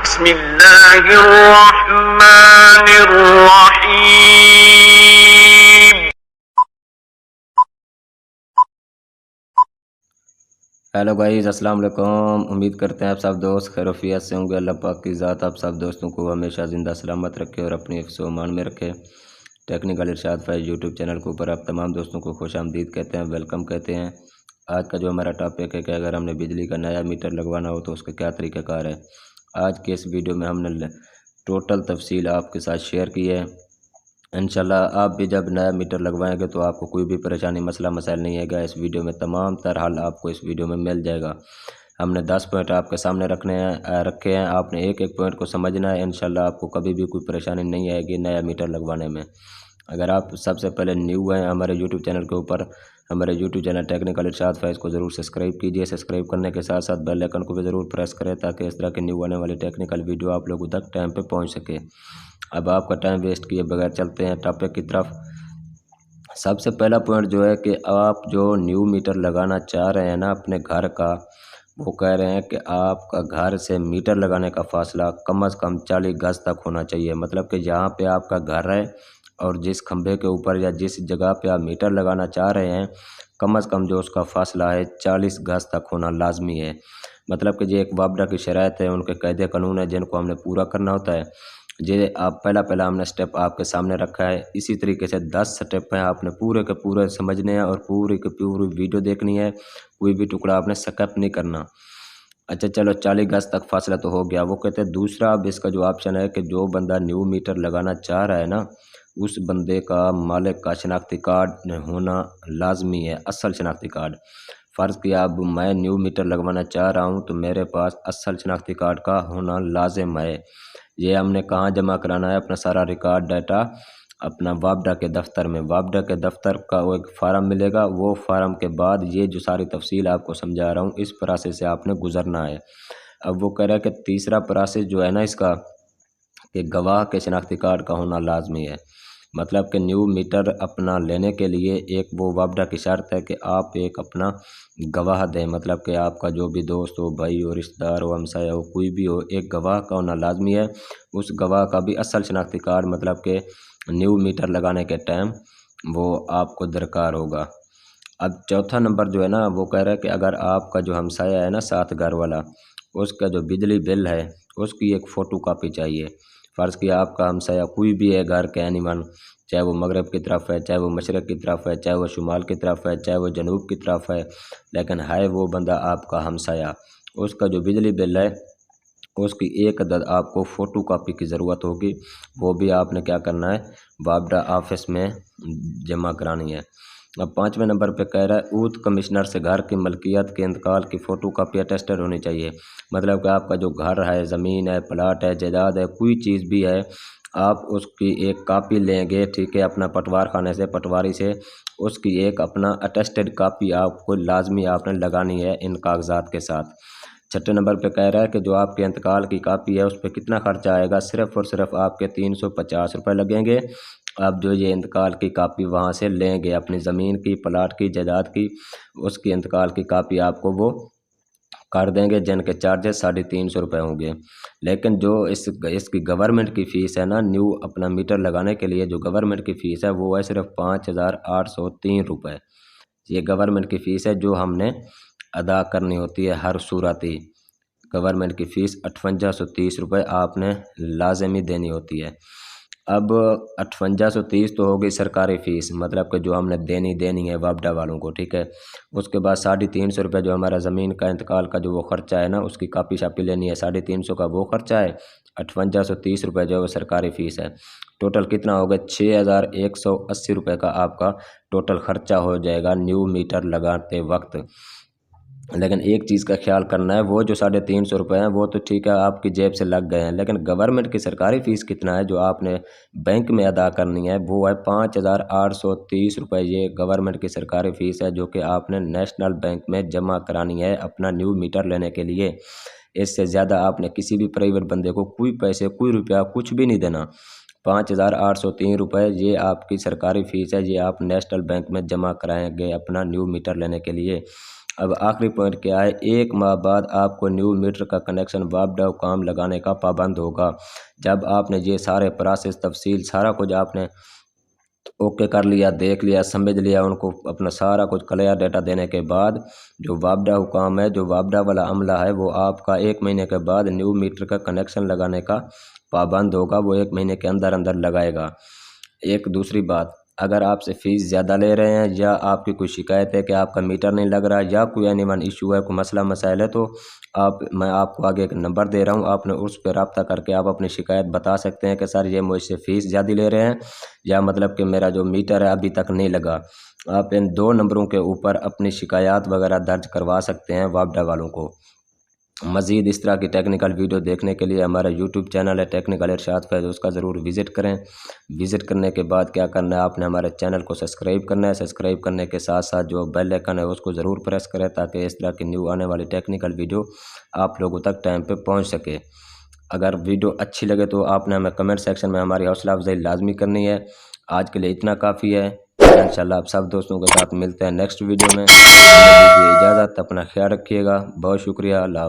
बिस्मिल्लाहिर्रहमानिर्रहीम। Hello guys, अस्सलाम वालेकुम। उम्मीद करते हैं आप सब दोस्त खैरियत से होंगे। अल्लाह पाक की ज़ात आप सब दोस्तों को हमेशा ज़िंदा सलामत रखे और अपनी हिफ्ज़ व अमान में रखे। टेक्निकल इरशाद फैज़ यूट्यूब चैनल के ऊपर आप तमाम दोस्तों को खुशामदीद कहते हैं, वेलकम कहते हैं। आज का जो हमारा टॉपिक है कि अगर हमने बिजली का नया मीटर लगवाना हो तो उसका क्या तरीक़ाकार है। आज के इस वीडियो में हमने टोटल तफसील आपके साथ शेयर की है। इंशाल्लाह आप भी जब नया मीटर लगवाएंगे तो आपको कोई भी परेशानी मसला मसाइल नहीं आएगा। इस वीडियो में तमाम तर हल आपको इस वीडियो में मिल जाएगा। हमने 10 पॉइंट आपके सामने रखे हैं। आपने एक एक पॉइंट को समझना है। इंशाल्लाह आपको कभी भी कोई परेशानी नहीं आएगी नया मीटर लगवाने में। अगर आप सबसे पहले न्यू हैं हमारे यूट्यूब चैनल के ऊपर, हमारे यूट्यूब चैनल टेक्निकल इरशाद फैज़ को ज़रूर सब्सक्राइब कीजिए। सब्सक्राइब करने के साथ साथ बेल आइकन को भी ज़रूर प्रेस करें ताकि इस तरह की न्यू आने वाली टेक्निकल वीडियो आप लोगों तक टाइम पे पहुंच सके। अब आपका टाइम वेस्ट किए बगैर चलते हैं टॉपिक की तरफ। सबसे पहला पॉइंट जो है कि आप जो न्यू मीटर लगाना चाह रहे हैं ना अपने घर का, वो कह रहे हैं कि आपका घर से मीटर लगाने का फासला कम से कम 40 गज तक होना चाहिए। मतलब कि जहाँ पे आपका घर है और जिस खंभे के ऊपर या जिस जगह पे आप मीटर लगाना चाह रहे हैं, कम से कम जो उसका फासला है 40 गज तक होना लाजमी है। मतलब कि जो एक वापडा की शराइत है, उनके कायदे कानून है जिनको हमने पूरा करना होता है। ये आप पहला हमने स्टेप आपके सामने रखा है। इसी तरीके से 10 स्टेप हैं, आपने पूरे के पूरे समझने हैं और पूरी की पूरी वीडियो देखनी है। कोई भी टुकड़ा आपने स्किप नहीं करना। अच्छा चलो, 40 गज तक फासला तो हो गया। वो कहते हैं दूसरा अब इसका जो ऑप्शन है कि जो बंदा न्यू मीटर लगाना चाह रहा है ना, उस बंदे का मालिक का शनाख्ती कार्ड होना लाजमी है, असल शनाख्ती कार्ड। फ़र्ज़ किया अब मैं न्यू मीटर लगवाना चाह रहा हूँ तो मेरे पास असल शनाख्ती कार्ड का होना लाजिम है। ये हमने कहाँ जमा कराना है? अपना सारा रिकॉर्ड डाटा अपना वापडा के दफ्तर में। वापडा के दफ्तर का वो एक फ़ार्म मिलेगा। वो फ़ार्म के बाद ये जो सारी तफसील आपको समझा रहा हूँ, इस प्रोसेस से आपने गुजरना है। अब वो कह रहा है कि तीसरा प्रोसेस जो है ना इसका, कि गवाह के शनाख्ती कार्ड का होना लाजमी है। मतलब कि न्यू मीटर अपना लेने के लिए एक वो वापडा की शर्त है कि आप एक अपना गवाह दें। मतलब कि आपका जो भी दोस्त हो, भाई हो, रिश्तेदार हो, हमसाया हो, कोई भी हो, एक गवाह का होना लाजमी है। उस गवाह का भी असल शनाख्ती कार्ड मतलब कि न्यू मीटर लगाने के टाइम वो आपको दरकार होगा। अब चौथा नंबर जो है ना, वो कह रहा है कि अगर आपका जो हमसाया है ना साथ घर वाला, उसका जो बिजली बिल है उसकी एक फ़ोटो कापी चाहिए। फ़र्ज़ किया आपका हमसाया कोई भी है घर के एनिमल, चाहे वो मगरब की तरफ है, चाहे वो मशरक़ की तरफ है, चाहे वो शुमाल की तरफ है, चाहे वो जनूब की तरफ है, लेकिन है वो बंदा आपका हमसाया। उसका जो बिजली बिल है उसकी एक अदद आपको फ़ोटो कापी की ज़रूरत होगी। वो भी आपने क्या करना है, वापडा ऑफिस में जमा करानी है। अब 5वें नंबर पे कह रहा है ऊत कमिश्नर से घर की मलकियत के इंतकाल की फ़ोटो कापी अटेस्टेड होनी चाहिए। मतलब कि आपका जो घर है, ज़मीन है, प्लाट है, जायदाद है, कोई चीज़ भी है, आप उसकी एक कापी लेंगे, ठीक है, अपना पटवार खाने से, पटवारी से उसकी एक अपना अटेस्टेड कापी आपको लाजमी आपने लगानी है इन कागजात के साथ। छठे नंबर पे कह रहा है कि जो आपके इंतकाल की कापी है उस पर कितना खर्चा आएगा? सिर्फ़ और सिर्फ आपके 350 रुपये लगेंगे। आप जो ये इंतकाल की कापी वहाँ से लेंगे, अपनी ज़मीन की, प्लाट की, जायदाद की, उसकी इंतकाल की कापी आपको वो कर देंगे, जिनके चार्जेस 350 रुपये होंगे। लेकिन जो इसकी गवर्नमेंट की फ़ीस है ना, न्यू अपना मीटर लगाने के लिए जो गवर्नमेंट की फ़ीस है वो है सिर्फ 5,803 रुपये। ये गवर्नमेंट की फ़ीस है जो हमने अदा करनी होती है हर सूरत ही। गवर्नमेंट की फ़ीस 5830 रुपये आपने लाजमी देनी होती है। अब 5830 तो हो गई सरकारी फ़ीस, मतलब कि जो हमने देनी है वापडा वालों को, ठीक है। उसके बाद 350 रुपये जो हमारा ज़मीन का इंतकाल का जो वो ख़र्चा है ना, उसकी कापी शापी लेनी है, 350 का वो ख़र्चा है। 5830 रुपये जो है वो सरकारी फ़ीस है। टोटल कितना हो गया? 6180 रुपये का आपका टोटल ख़र्चा हो जाएगा न्यू मीटर लगाते वक्त। लेकिन एक चीज़ का ख्याल करना है, वो जो 350 रुपये हैं वो तो ठीक है आपकी जेब से लग गए हैं, लेकिन गवर्नमेंट की सरकारी फ़ीस कितना है जो आपने बैंक में अदा करनी है, वो है 5,830 रुपये। ये गवर्नमेंट की सरकारी फ़ीस है जो कि आपने नेशनल बैंक में जमा करानी है अपना न्यू मीटर लेने के लिए। इससे ज़्यादा आपने किसी भी प्राइवेट बंदे को कोई पैसे, कोई रुपया, कुछ भी नहीं देना। 5,803 रुपये ये आपकी सरकारी फ़ीस है, ये आप नेशनल बैंक में जमा कराएंगे अपना न्यू मीटर लेने के लिए। अब आखिरी पॉइंट क्या है, 1 माह बाद आपको न्यू मीटर का कनेक्शन वापडा हुकाम लगाने का पाबंद होगा। जब आपने ये सारे प्रोसेस तफसील सारा कुछ आपने ओके कर लिया, देख लिया, समझ लिया, उनको अपना सारा कुछ क्लियर डेटा देने के बाद जो वापडा हुकाम है, जो वापडा वाला अमला है, वो आपका 1 महीने के बाद न्यू मीटर का कनेक्शन लगाने का पाबंद होगा। वो 1 महीने के अंदर अंदर लगाएगा। एक दूसरी बात, अगर आपसे फ़ीस ज़्यादा ले रहे हैं या आपकी कोई शिकायत है कि आपका मीटर नहीं लग रहा या कोई एनिवन इशू है, कोई मसला मसाइल है, तो मैं आपको आगे एक नंबर दे रहा हूँ, आपने उस पर रब्ता करके आप अपनी शिकायत बता सकते हैं कि सर ये मुझसे फ़ीस ज़्यादा ले रहे हैं या मतलब कि मेरा जो मीटर है अभी तक नहीं लगा। आप इन 2 नंबरों के ऊपर अपनी शिकायत वगैरह दर्ज करवा सकते हैं वापडा वालों को। मज़ीद इस तरह की टेक्निकल वीडियो देखने के लिए हमारा यूट्यूब चैनल है टेक्निकल इरशाद फैज़, उसका ज़रूर विज़िट करें। विज़िट करने के बाद क्या करना है, आपने हमारे चैनल को सब्सक्राइब करना है। सब्सक्राइब करने के साथ साथ जो बेल आइकन है उसको ज़रूर प्रेस करें ताकि इस तरह की न्यू आने वाली टेक्निकल वीडियो आप लोगों तक टाइम पर पहुँच सके। अगर वीडियो अच्छी लगे तो आपने हमें कमेंट सेक्शन में हमारी हौसला अफजाई लाजमी करनी है। आज के लिए इतना काफ़ी है। इंशाल्लाह आप सब दोस्तों के साथ मिलते हैं नेक्स्ट वीडियो में। हमें दीजिए इजाज़त, अपना ख्याल रखिएगा। बहुत शुक्रिया। अल्लाह।